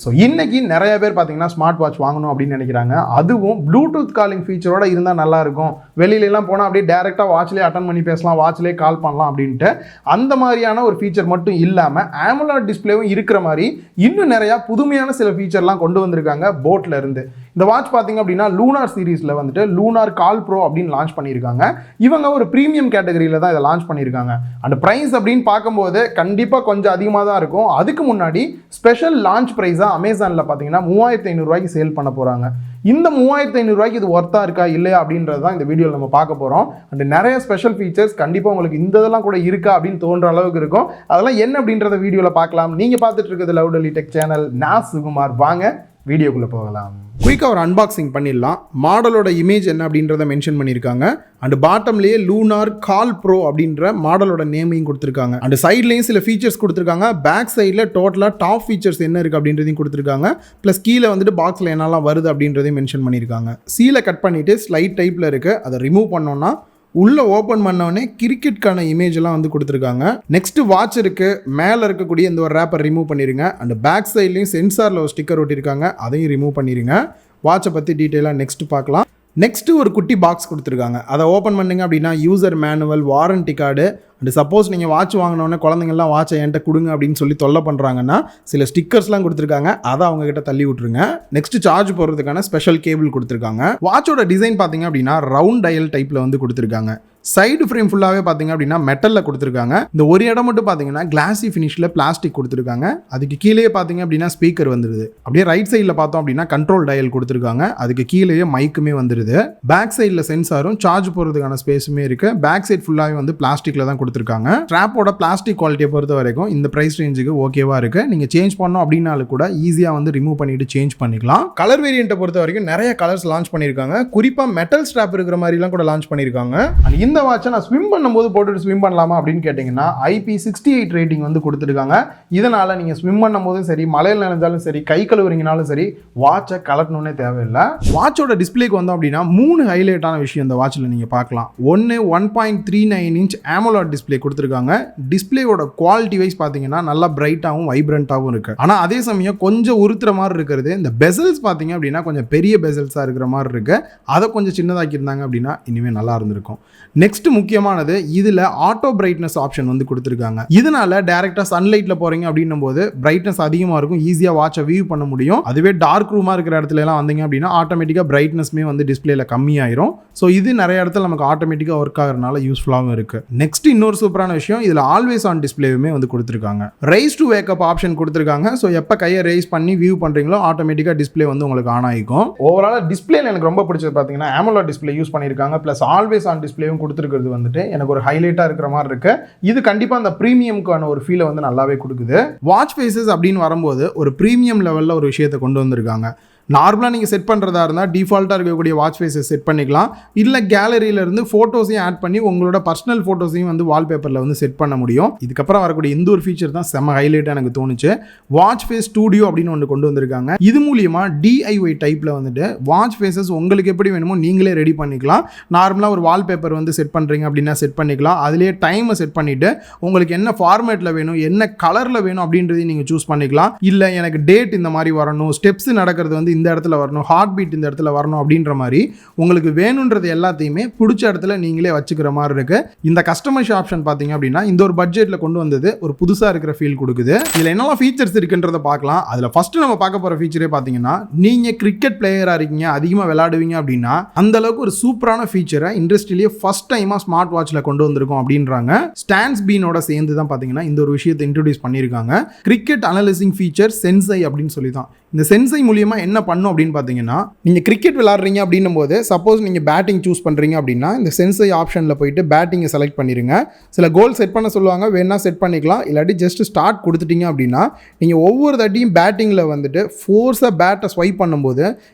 So இன்னைக்கு நிறைய பேர் பார்த்தீங்கன்னா ஸ்மார்ட் வாட்ச் வாங்கணும் அப்படின்னு நினைக்கிறாங்க. அதுவும் ப்ளூடூத் காலிங் ஃபீச்சரோட இருந்தால் நல்லா இருக்கும். வெளியிலலாம் போனால் அப்படியே டேரெக்டாக வாட்ச்லேயே அட்டன் பண்ணி பேசலாம், வாட்ச்லேயே கால் பண்ணலாம் அப்படின்ட்டு அந்த மாதிரியான ஒரு ஃபீச்சர் மட்டும் இல்லாமல் AMOLED டிஸ்பிளேவும் இருக்கிற மாதிரி இன்னும் நிறையா புதுமையான சில ஃபீச்சர்லாம் கொண்டு வந்திருக்காங்க போட்டில் இருந்து. இந்த வாட்ச் பார்த்தீங்க அப்படின்னா லூனார் சீரீஸில் வந்துட்டு LUNAR CALL PRO அப்படின்னு லான்ச் பண்ணியிருக்காங்க. இவங்க ஒரு ப்ரீமியம் கேட்டகரியில் தான் இதை லான்ச் பண்ணியிருக்காங்க. அண்ட் ப்ரைஸ் அப்படின்னு பார்க்கும்போது கண்டிப்பாக கொஞ்சம் அதிகமாக தான் இருக்கும். அதுக்கு முன்னாடி ஸ்பெஷல் லான்ச் ப்ரைஸாக அமேசானில் பார்த்தீங்கன்னா 3500 ரூபாய்க்கு சேல் பண்ண போகிறாங்க. இந்த 3500 ரூபாய்க்கு இது ஒர்த்தா இருக்கா இல்லையா அப்படின்றது தான் இந்த வீடியோவில் நம்ம பார்க்க போகிறோம். அண்ட் நிறைய ஸ்பெஷல் ஃபீச்சர்ஸ் கண்டிப்பாக உங்களுக்கு இந்த இதெல்லாம் கூட இருக்கா அப்படின்னு தோன்ற அளவுக்கு இருக்கும். அதெல்லாம் என்ன அப்படின்றத வீடியோவில் பார்க்கலாம். நீங்கள் பார்த்துட்டு இருக்கிறது லவ் டெல்லி டெக் சேனல். நான் சுகுமார். வாங்க வீடியோக்குள்ளே போகலாம். குயிக்காக ஒரு அன்பாக்சிங் பண்ணிடலாம். மாடலோட இமேஜ் என்ன அப்படின்றத மென்ஷன் பண்ணியிருக்காங்க. அண்ட் பாட்டம்லேயே LUNAR CALL PRO அப்படின்ற மாடலோட நேமையும் கொடுத்துருக்காங்க. அண்ட் சைட்லேயும் சில ஃபீச்சர்ஸ் கொடுத்துருக்காங்க. பேக் சைடில் டோட்டலாக டாப் ஃபீச்சர்ஸ் என்ன இருக்குது அப்படின்றதையும் கொடுத்துருக்காங்க. ப்ளஸ் கீழே வந்துட்டு பாக்ஸில் என்னெல்லாம் வருது அப்படின்றதையும் மென்ஷன் பண்ணியிருக்காங்க. சீலை கட் பண்ணிவிட்டு ஸ்லைட் டைப்பில் இருக்குது. அதை ரிமூவ் பண்ணோன்னா உள்ளே ஓப்பன் பண்ணோடனே கிரிக்கெட்கான இமேஜெல்லாம் வந்து கொடுத்துருக்காங்க. நெக்ஸ்ட் வாட்ச் இருக்குது. மேலே இருக்கக்கூடிய இந்த ஒரு ரேப்பர் ரிமூவ் பண்ணிடுங்க. அண்ட் பேக் சைட்லேயும் சென்சாரில் ஒரு ஸ்டிக்கர் ஒட்டியிருக்காங்க. அதையும் ரிமூவ் பண்ணிடுங்க. வாட்சை பற்றி டீட்டெயிலாக நெக்ஸ்ட் பார்க்கலாம். நெக்ஸ்ட்டு ஒரு குட்டி பாக்ஸ் கொடுத்துருக்காங்க. அதை ஓப்பன் பண்ணுங்க அப்படின்னா user manual, warranty card, and suppose நீங்கள் வாட்ச் வாங்கினோன்னே குழந்தைங்கள்லாம் வாட்சை என்கிட்ட கொடுங்க அப்படின்னு சொல்லி தொல்லை பண்ணுறாங்கன்னா சில ஸ்டிக்கர்ஸ்லாம் கொடுத்துருக்காங்க. அதை அவங்ககிட்ட தள்ளி விட்டுருங்க. நெக்ஸ்ட் சார்ஜ் போடுறதுக்கான ஸ்பெஷல் கேபிள் கொடுத்துருக்காங்க. வாட்சோட டிசைன் பார்த்தீங்க அப்படின்னா ரவுண்ட் டயல் டைப்பில் வந்து கொடுத்துருக்காங்க. சைடு ஃப்ரேம் ஃபுல்லாகவே பார்த்தீங்க அப்படின்னா மெட்டலில் கொடுத்துருக்காங்க. இந்த ஒரு இடம் மட்டும் பார்த்தீங்கன்னா கிளாசி ஃபினிஷில் பிளாஸ்டிக் கொடுத்துருக்காங்க. அதுக்கு கீழே பார்த்தீங்க அப்படின்னா ஸ்பீக்கர் வந்துடுது. அப்படியே ரைட் சைடில் பார்த்தோம் அப்படின்னா கண்ட்ரோல் டயல் கொடுத்துருக்காங்க. அதுக்கு கீழேயே மைக்குமே வந்துடுது. பேக் சைடில் சென்சாரும் சார்ஜ் போடுறதுக்கான ஸ்பேஸுமே இருக்குது. பேக் சைட் ஃபுல்லாகவே வந்து பிளாஸ்டிக்கில் தான் கொடுத்துருக்காங்க. ஸ்ட்ராப்போட பிளாஸ்டிக் குவாலிட்டியை பொறுத்த வரைக்கும் இந்த ப்ரைஸ் ரேஞ்சுக்கு ஓகேவா இருக்குது. நீங்கள் சேஞ்ச் பண்ணோம் அப்படின்னாலும் கூட ஈஸியாக வந்து ரிமூவ் பண்ணிட்டு சேஞ்ச் பண்ணிக்கலாம். கலர் வேரியண்ட்டை பொறுத்த வரைக்கும் நிறைய கலர்ஸ் லான்ச் பண்ணியிருக்காங்க. குறிப்பாக மெட்டல் ஸ்ட்ராப் இருக்கிற மாதிரிலாம் கூட லான்ச் பண்ணியிருக்காங்க. இந்த வாட்சை நான் ஸ்விம் பண்ணும்போது போட்டுட்டு ஸ்விம் பண்ணலாமா அப்படின்னு கேட்டிங்கன்னா IP68 ரேட்டிங் வந்து கொடுத்துருக்காங்க. இதனால் நீங்கள் ஸ்விம் பண்ணும்போதும் சரி, மலையில் நினைஞ்சாலும் சரி, கை கழுவுறீங்கனாலும் சரி, வாட்சை கலட்டணுன்னே தேவையில்லை. வாட்சோட டிஸ்பிளேக்கு வந்தோம் அப்படின்னா 3 ஹைலைட்டான விஷயம் இந்த வாட்சில் நீங்கள் பார்க்கலாம். ஒன்று 1.39 இன்ச் AMOLED டிஸ்பிளே கொடுத்துருக்காங்க. டிஸ்பிளேயோட குவாலிட்டி வைஸ் பார்த்தீங்கன்னா நல்லா பிரைட்டாகவும் வைப்ரண்ட்டாகவும் இருக்குது. ஆனால் அதே சமயம் கொஞ்சம் உறுத்துற மாதிரி இருக்கிறது இந்த பெசல்ஸ் பார்த்தீங்க அப்படின்னா கொஞ்சம் பெரிய பெசல்ஸாக இருக்கிற மாதிரி இருக்குது. அதை கொஞ்சம் சின்னதாக்கியிருந்தாங்க அப்படின்னா இனிமேல் நல்லா இருந்திருக்கும். நெக்ஸ்ட் முக்கியமானது இதில் ஆட்டோ பிரைட்னஸ் ஆப்ஷன் வந்து கொடுத்துருக்காங்க. இதனால டைரெக்டாக சன்லைட்டில் போகிறீங்க அப்படின்னும் போது பிரைட்னஸ் அதிகமாக இருக்கும். ஈஸியாக வாட்சை வியூ பண்ண முடியும். அதுவே டார்க் ரூமாக இருக்கிற இடத்துல எல்லாம் வந்தீங்க அப்படின்னா ஆட்டோமேட்டிக்காக பிரைட்னஸ்மே வந்து டிஸ்பிளேல கம்மியாயிரும். ஸோ இது நிறைய இடத்துல நமக்கு ஆட்டோமேட்டிக்காக ஒர்க் ஆகிறதுனால யூஸ்ஃபுல்லாகவும் இருக்குது. நெக்ஸ்ட் இன்னொரு சூப்பரான விஷயம் இதில் ஆல்வேஸ் ஆன் டிஸ்பிளேவுமே வந்து கொடுத்துருக்காங்க. ரைஸ் டு வேக்கப் ஆப்ஷன் கொடுத்துருக்காங்க. ஸோ எப்போ கையை ரைஸ் பண்ணி வியூ பண்ணுறீங்களோ ஆட்டோமேட்டிக்காக டிஸ்பிளே வந்து உங்களுக்கு ஆன் ஆகிக்கும். ஓவரால் டிஸ்பிளேல எனக்கு ரொம்ப பிடிச்சது பார்த்தீங்கன்னா AMOLED டிஸ்பிளே யூஸ் பண்ணியிருக்காங்க. ப்ளஸ் ஆல்வேஸ் ஆன் டிஸ்பிளேவும் கொடுத்துருக்கிறது வந்துட்டு எனக்கு ஒரு ஹைலைட்டாக இருக்கிற மாதிரி இருக்கு. இது கண்டிப்பாக அந்த ப்ரீமியம்க்கான ஒரு ஃபீலை வந்து நல்லாவே கொடுக்குது. வாட்ச் ஃபேஸஸ் அப்படின்னு வரும்போது ஒரு ப்ரீமியம் லெவலில் ஒரு விஷயத்தை கொண்டு வந்திருக்காங்க. நார்மலாக நீங்கள் செட் பண்ணுறதா இருந்தால் டிஃபால்ட்டாக இருக்கக்கூடிய வாட்ச் ஃபேஸஸ் செட் பண்ணிக்கலாம். இல்லை கேலரியிலேருந்து ஃபோட்டோஸையும் ஆட் பண்ணி உங்களோட பர்சனல் ஃபோட்டோஸையும் வந்து வால்பேப்பரில் வந்து செட் பண்ண முடியும். இதுக்கப்புறம் வரக்கூடிய இந்த ஒரு ஃபீச்சர் தான் செம்ம ஹைலைட்டாக எனக்கு தோணுச்சு. வாட்ச் ஃபேஸ் ஸ்டூடியோ அப்படின்னு ஒன்று கொண்டு வந்திருக்காங்க. இது மூலியமாக DIY டைப்பில் வந்துட்டு வாட்ச் ஃபேஸஸ் உங்களுக்கு எப்படி வேணுமோ நீங்களே ரெடி பண்ணிக்கலாம். நார்மலாக ஒரு வால்பேப்பர் வந்து செட் பண்ணுறீங்க அப்படின்னா செட் பண்ணிக்கலாம். அதிலே டைமை செட் பண்ணிவிட்டு உங்களுக்கு என்ன ஃபார்மேட்டில் வேணும், என்ன கலரில் வேணும் அப்படின்றதையும் நீங்கள் சூஸ் பண்ணிக்கலாம். இல்லை எனக்கு டேட் இந்த மாதிரி வரணும், ஸ்டெப்ஸ் நடக்கிறது வந்து இந்த இடத்துல வரணும், ஹார்ட் பீட் இந்த இடத்துல வரணும் அப்படின்ற மாதிரி உங்களுக்கு வேணுன்றது எல்லாத்தையுமே பிடிச்ச இடத்துல நீங்களே வச்சுக்கிற மாதிரி இருக்கு. இந்த கஸ்டமைஸ் ஆப்ஷன் பார்த்தீங்க அப்படின்னா இந்த ஒரு பட்ஜெட்டில் கொண்டு வந்தது ஒரு புதுசாக இருக்கிற ஃபீல் கொடுக்குது. இதில் என்னெல்லாம் ஃபீச்சர்ஸ் இருக்குன்றதை பார்க்கலாம். அதில் ஃபர்ஸ்ட் நம்ம பார்க்க போகிற ஃபீச்சரே பார்த்தீங்கன்னா நீங்கள் கிரிக்கெட் பிளேயராக இருக்கீங்க, அதிகமாக விளையாடுவீங்க அப்படின்னா அந்த அளவுக்கு ஒரு சூப்பரான ஃபீச்சரை இண்டஸ்ட்ரியிலேயே ஃபர்ஸ்ட் டைமாக ஸ்மார்ட் வாட்சில் கொண்டு வந்திருக்கோம் அப்படின்றாங்க. ஸ்டான்ஸ் பீனோட சேர்ந்து தான் பார்த்தீங்கன்னா இந்த ஒரு விஷயத்தை இன்ட்ரோடியூஸ் பண்ணியிருக்காங்க. கிரிக்கெட் அனலைசிங் ஃபீச்சர் SensAi அப்படின்னு சொல்லி தான். இந்த SensAi மூலியமாக என்ன பண்ணும் அப்படின்னு பார்த்தீங்கன்னா நீங்கள் கிரிக்கெட் விளாட்றீங்க அப்படின்னும் போது சப்போஸ் நீங்கள் பேட்டிங் சூஸ் பண்ணுறீங்க அப்படின்னா இந்த SensAi ஆப்ஷனில் போயிட்டு பேட்டிங்கை செலக்ட் பண்ணிடுங்க. சில கோல் செட் பண்ண சொல்லுவாங்க, வேணா செட் பண்ணிக்கலாம். இல்லாட்டி ஜஸ்ட் ஸ்டார்ட் கொடுத்துட்டீங்க அப்படின்னா நீங்கள் ஒவ்வொரு தட்டியும் பேட்டிங்கில் வந்துட்டு ஃபோர்ஸாக பேட்டை ஸ்வைப் பண்ணும்போது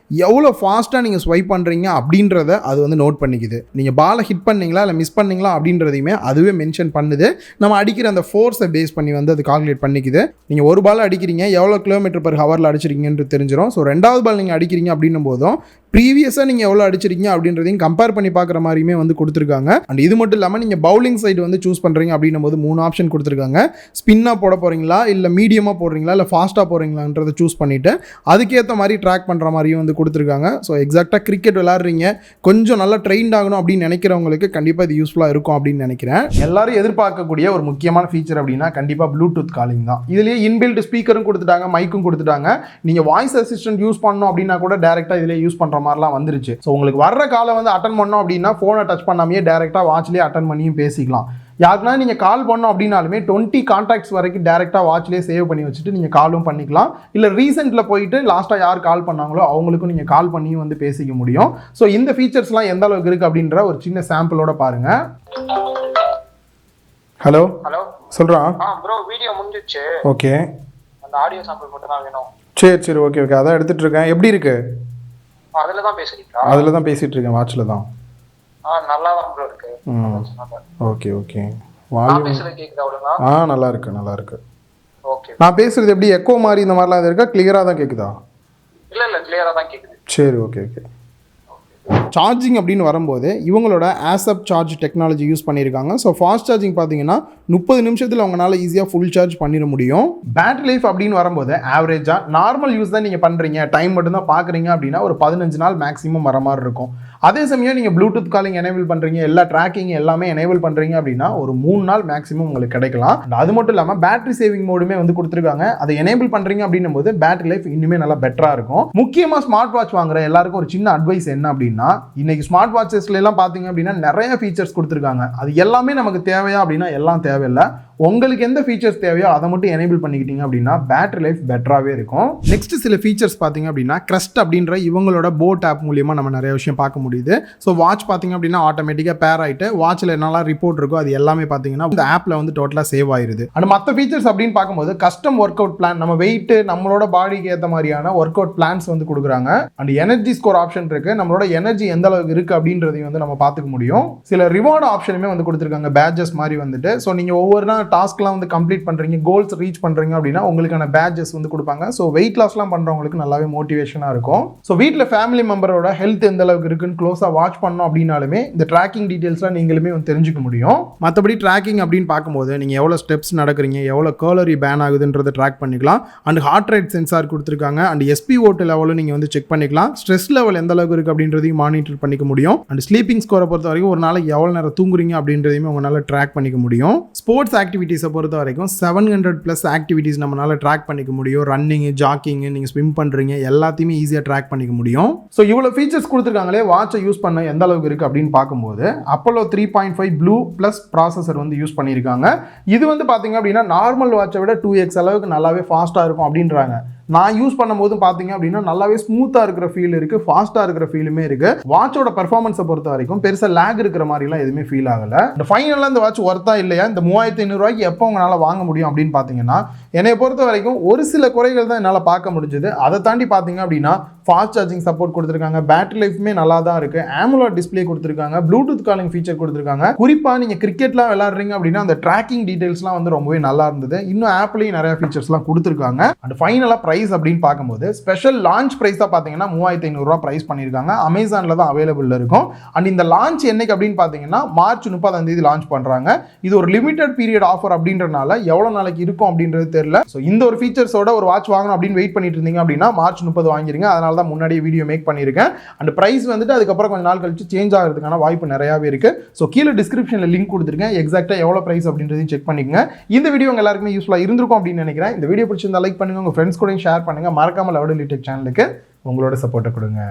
எவ்வளோ ஃபாஸ்ட்டாக நீங்கள் ஸ்வைப் பண்ணுறீங்க அப்படின்றத அது வந்து நோட் பண்ணிக்குது. நீங்கள் பாலை ஹிட் பண்ணீங்களா இல்லை மிஸ் பண்ணீங்களா அப்படின்றதையுமே அதுவே மென்ஷன் பண்ணுது. நம்ம அடிக்கிற அந்த ஃபோர்ஸை பேஸ் பண்ணி வந்து அது கால்குலேட் பண்ணிக்குது. நீங்கள் ஒரு பால் அடிக்கிறீங்க, எவ்வளோ km/h அடிச்சிருக்கீங்க தெரிஞ்சிடும். ஸோ ரெண்டாவது பால் நீங்கள் அடிக்கிறீங்க அப்படின்னும் போதும் ப்ரீவியஸாக நீங்கள் எவ்வளோ அடிச்சிருக்கீங்க அப்படின்றதையும் கம்பேர் பண்ணி பார்க்குற மாதிரியுமே வந்து கொடுத்துருக்காங்க. அண்ட் இது மட்டும் இல்லாமல் நீங்கள் பவுலிங் சைடு வந்து சூஸ் பண்ணுறீங்க அப்படின்னும் போது 3 ஆப்ஷன் கொடுத்துருக்காங்க. ஸ்பின்னாக போட போகிறீங்களா, இல்லை மீடியமாக போடுறீங்களா, இல்லை ஃபாஸ்ட்டாக போடுறீங்களான்றதை சூஸ் பண்ணிவிட்டு அதுக்கேற்ற மாதிரி ட்ராக் பண்ணுற மாதிரியும் வந்து கொடுத்துருக்காங்க. ஸோ எக்ஸாக்டாக கிரிக்கெட் விளாட்றீங்க, கொஞ்சம் நல்லா ட்ரெயின்ட் ஆகணும் அப்படின்னு நினைக்கிறவங்களுக்கு கண்டிப்பாக இது யூஸ்ஃபுல்லாக இருக்கும் அப்படின்னு நினைக்கிறேன். எல்லாரும் எதிர்பார்க்கக்கூடிய ஒரு முக்கியமான ஃபீச்சர் அப்படின்னா கண்டிப்பாக ப்ளூடூத் காலிங் தான். இதுலேயே இன்பில்ட் ஸ்பீக்கரும் கொடுத்துட்டாங்க, மைக்கும் கொடுத்துட்டாங்க. நீங்கள் வாய்ஸ் அசிஸ்டன்ட் யூஸ் பண்ணணும் அப்படின்னா கூட டேரெக்டாக இதிலே யூஸ் பண்ணுற மாதிரிலாம் வந்துருச்சு. ஸோ உங்களுக்கு வர்ற காலை வந்து அட்டன் பண்ணோம் அப்படின்னா ஃபோனை டச் பண்ணாமையே டேரெக்டாக வாட்ச்லேயே அட்டன் பண்ணியும் பேசிக்கலாம். யாருக்குனா நீங்கள் கால் பண்ணோம் அப்படின்னாலுமே 20 கான்டாக்ட்ஸ் வரைக்கும் டேரெக்டாக வாட்ச்லேயே சேவ் பண்ணி வச்சுட்டு நீங்கள் காலும் பண்ணிக்கலாம். இல்லை ரீசெண்டில் போயிட்டு லாஸ்ட்டாக யார் கால் பண்ணாங்களோ அவங்களுக்கும் நீங்கள் கால் பண்ணியும் வந்து பேசிக்க முடியும். ஸோ இந்த ஃபீச்சர்ஸ்லாம் எந்த அளவுக்கு இருக்குது அப்படின்ற ஒரு சின்ன சாம்பிளோட பாருங்கள். ஹலோ ஹலோ சொல்கிறான் ப்ரோ, வீடியோ முடிஞ்சிச்சு. ஓகே, அந்த ஆடியோ சாம்பிள் மட்டும் தான் வேணும். சரி ஓகே அதான் எடுத்துகிட்டு இருக்கேன். எப்படி இருக்கு? அதில் தான் பேசுறீங்களா? அதில் தான் பேசிகிட்டு இருக்கேன், வாட்சில் தான். நல்லா தான் ப்ரோ இருக்கு. ஓகே நான் பேசுறது கேக்குதா ஒழுங்கா? நல்லா இருக்கு. ஓகே, நான் பேசுறது எப்படி எக்கோ மாதிரி இந்த மாதிரிலாம் இருக்கா, கிளியராக தான் கேட்குதா? இல்ல கிளியரா தான் கேக்குது. சரி ஓகே. சார்ஜிங் அப்படின்னு வரும்போது இவங்களோட ஆசப் சார்ஜ் டெக்னாலஜி யூஸ் பண்ணியிருக்காங்க. ஸோ ஃபாஸ்ட் சார்ஜிங் பார்த்தீங்கன்னா 30 நிமிஷத்தில் அவங்களால ஈஸியாக ஃபுல் சார்ஜ் பண்ணிட முடியும். பேட்டரி லைஃப் அப்படின்னு வரும்போது ஆவரேஜாக நார்மல் யூஸ் தான் நீங்கள் பண்ணுறீங்க, டைம் மட்டும் தான் பார்க்குறீங்க அப்படின்னா ஒரு 15 நாள் மேக்ஸிமம் வர மாதிரி இருக்கும். அதே சமயம் நீங்கள் ப்ளூடூத் காலிங் எனேபிள் பண்ணுறீங்க, எல்லா ட்ராக்கிங் எல்லாமே எனேபிள் பண்ணுறீங்க அப்படின்னா ஒரு 3 நாள் மேக்ஸிமம் உங்களுக்கு கிடைக்கலாம். அது மட்டும் இல்லாமல் பேட்டரி சேவிங் மோடுமே வந்து கொடுத்துருக்காங்க. அதை எனேபிள் பண்ணுறீங்க அப்படின்னும் போது பேட்டரி லைஃப் இன்னுமே நல்லா பெட்டராக இருக்கும். முக்கியமாக ஸ்மார்ட் வாட்ச் வாங்குற எல்லாருக்கும் ஒரு சின்ன அட்வைஸ் என்ன அப்படின்னா, இன்னைக்கு ஸ்மார்ட் வாட்சஸ்ல எல்லாம் பார்த்தீங்க அப்படின்னா நிறைய ஃபீச்சர்ஸ் கொடுத்துருக்காங்க. அது எல்லாமே நமக்கு தேவையா அப்படின்னா எல்லாம் தேவையில்லை. உங்களுக்கு எந்த ஃபீச்சர்ஸ் தேவையோ அதை மட்டும் எனேபிள் பண்ணிக்கிட்டீங்க அப்படின்னா பேட்டரி லைஃப் பெட்டராகவே இருக்கும். நெக்ஸ்ட் சில ஃபீச்சர்ஸ் பார்த்தீங்க அப்படின்னா கிரஸ்ட் அப்படின்ற இவங்களோட boAt ஆப் மூலியமாக நம்ம நிறைய விஷயம் பார்க்க முடியுது. ஸோ வாட்ச் பார்த்தீங்க அப்படின்னா ஆட்டோமேட்டிக்காக பேர் ஆகிட்டு வாட்சில் என்னெல்லாம் ரிப்போர்ட் இருக்கோ அது எல்லாமே பார்த்தீங்கன்னா இந்த ஆப்பில் வந்து டோட்டலாக சேவ் ஆயிருது. அண்ட் மற்ற ஃபீச்சர்ஸ் அப்படின்னு பார்க்கும்போது கஸ்டம் ஒர்க் அவுட் பிளான், நம்ம வெயிட் நம்மளோட பாடிக்கு ஏற்ற மாதிரியான ஒர்க் அவுட் பிளான்ஸ் வந்து கொடுக்குறாங்க. அண்ட் எனர்ஜி ஸ்கோர் ஆப்ஷன் இருக்கு, நம்மளோட எனர்ஜி எந்த அளவுக்கு இருக்கு அப்படின்றதையும் வந்து நம்ம பார்த்துக்க முடியும். சில ரிவார்டு ஆப்ஷனுமே வந்து கொடுத்துருக்காங்க, பேட்ஜஸ் மாதிரி வந்துட்டு. ஸோ நீங்கள் ஒவ்வொரு நாள் டாஸ்க்லாம் வந்து கம்ப்ளீட் பண்ணுறீங்க, கோல்ஸ் ரீச் பண்ணுறீங்க அப்படின்னா உங்களுக்கான பேட்ஜஸ் வந்து கொடுப்பாங்க. ஸோ வெயிட் லாஸ்லாம் பண்ணுறவங்களுக்கு நல்லாவே மோட்டிவேஷனாக இருக்கும். ஸோ வீட்டில் ஃபேமிலி மெம்பரோட ஹெல்த் எந்த அளவுக்கு இருக்குன்னு க்ளோஸாக வாட்ச் பண்ணோம் அப்படின்னாலுமே இந்த ட்ராக்கிங் டீட்டெயில்ஸ்லாம் நீங்களுமே வந்து தெரிஞ்சுக்க முடியும். மற்றபடி ட்ராக்கிங் அப்படின்னு பார்க்கும்போது நீங்கள் எவ்வளோ ஸ்டெப்ஸ் நடக்கிறீங்க, எவ்வளோ கேலரி பேன் ஆகுதுன்றதை ட்ராக் பண்ணிக்கலாம். அண்ட் ஹார்ட் ரேட் சென்சார் கொடுத்துருக்காங்க. அண்ட் SpO2 லெவலும் நீங்கள் வந்து செக் பண்ணிக்கலாம். ஸ்ட்ரெஸ் லெவல் எந்த அளவுக்கு இருக்குது அப்படின்றதையும் மானிட்டர் பண்ணிக்க முடியும். அண்ட் ஸ்லீப்பிங் ஸ்கோரை பொறுத்த வரைக்கும் ஒரு நாளைக்கு எவ்வளோ நேரம் தூங்குறீங்க அப்படின்றதையுமே உங்களால் ட்ராக் பண்ணிக்க முடியும். ஸ்போர்ட்ஸ் ஆக்டிவிட்டீஸை பொறுத்த வரைக்கும் 700+ ஆக்டிவிட்டீஸ் நம்மளால ட்ராக் பண்ணிக்க முடியும். ரன்னிங், ஜாக்கிங், நீங்கள் ஸ்விம் பண்ணுறீங்க எல்லாத்தையுமே ஈஸியாக ட்ராக் பண்ணிக்க முடியும். ஸோ இவ்வளோ ஃபீச்சர்ஸ் கொடுத்துருக்காங்களே, வாட்சை யூஸ் பண்ண எந்த அளவுக்கு இருக்குது அப்படின்னு பார்க்கும்போது Apollo 3.5 Blue Plus Processor வந்து யூஸ் பண்ணியிருக்காங்க. இது வந்து பார்த்தீங்க அப்படின்னா நார்மல் வாட்சை விட 2x அளவுக்கு நல்லாவே ஃபாஸ்ட்டாக இருக்கும் அப்படின்றாங்க. நான் யூஸ் பண்ணும்போது பார்த்தீங்க அப்படின்னா நல்லாவே ஸ்மூத்தாக இருக்கிற ஃபீல் இருக்குது, ஃபாஸ்ட்டாக இருக்கிற ஃபீலுமே இருக்குது. வாட்சோட பெர்ஃபார்மன்ஸை பொறுத்த வரைக்கும் பெருசாக லேக் இருக்கிற மாதிரிலாம் எதுவுமே ஃபீல் ஆகலை. இந்த ஃபைனலாக இந்த வாட்ச் ஒர்த்தா இல்லையா, இந்த 3500 ரூபாய்க்கு எப்போ உங்களால் வாங்க முடியும் அப்படின்னு பார்த்தீங்கன்னா என்னை பொறுத்த வரைக்கும் ஒரு சில குறைகள் தான் என்னால் பார்க்க முடிஞ்சது. அதை தாண்டி பார்த்தீங்க அப்படின்னா ஃபாஸ்ட் சார்ஜிங் சப்போர்ட் கொடுத்துருக்காங்க, பேட்டரி லைஃப்மே நல்லா தான் இருக்குது, AMOLED டிஸ்பிளே கொடுத்துருக்காங்க, ப்ளூடூத் காலிங் ஃபீச்சர் கொடுத்துருக்காங்க. குறிப்பாக நீங்கள் கிரிக்கெட்லாம் விளையாடுறீங்க அப்படின்னா அந்த ட்ராக்கிங் டீடைல்ஸ்லாம் வந்து ரொம்பவே நல்லா இருந்தது. இன்னும் ஆப்லேயும் நிறைய ஃபீச்சர்ஸ்லாம் கொடுத்துருக்காங்க. அண்ட் ஃபைனலாக ப்ரைஸ் அப்படின்னு பார்க்கும்போது ஸ்பெஷல் லான்ச் ப்ரைஸாக பார்த்தீங்கன்னா 3500 ரூபா ப்ரைஸ் பண்ணியிருக்காங்க. அமேசானில் தான் அவைலபிள் இருக்கும். அண்ட் இந்த லான்ச் என்னைக்கு அப்படின்னு பார்த்தீங்கன்னா மார்ச் 30 லான்ச் பண்ணுறாங்க. இது ஒரு லிமிடெட் பீரியட் ஆஃபர் அப்படின்றனால எவ்வளோ நாளைக்கு இருக்கும் அப்படின்றது தெரியல. ஸோ இந்த ஒரு ஃபீச்சர்ஸோட ஒரு வாட்ச் வாங்கணும் அப்படின்னு வெயிட் பண்ணிட்டு இருந்தீங்க அப்படின்னா மார்ச் 30 வாங்கிருங்க. அதனால தான் முன்னாடியே வீடியோ மேக் பண்ணியிருக்கேன். அண்ட் ப்ரைஸ் வந்துட்டு அதுக்கப்புறம் கொஞ்சம் நாள் கழிச்சு சேஞ்ச் ஆகிறதுக்கான வாய்ப்பு நிறையாவே இருக்குது. ஸோ கீழே டிஸ்கிரிப்ஷனில் லிங்க் கொடுத்துருக்கேன், எக்ஸாக்டாக எவ்வளோ ப்ரைஸ் அப்படின்றதையும் செக் பண்ணிக்கங்க. இந்த வீடியோ உங்கள் எல்லாருக்குமே யூஸ்ஃபுல்லாக இருந்திருக்கும் அப்படின்னு நினைக்கிறேன். இந்த வீடியோ பிடிச்சிருந்தா லைக் பண்ணுங்கள், உங்கள் ஃப்ரெண்ட்ஸ் கூட ஷேர் பண்ணுங்கள். மறக்காமல் லவுட் டெக் சேனலுக்கு உங்களோட சப்போர்ட்டை கொடுங்க.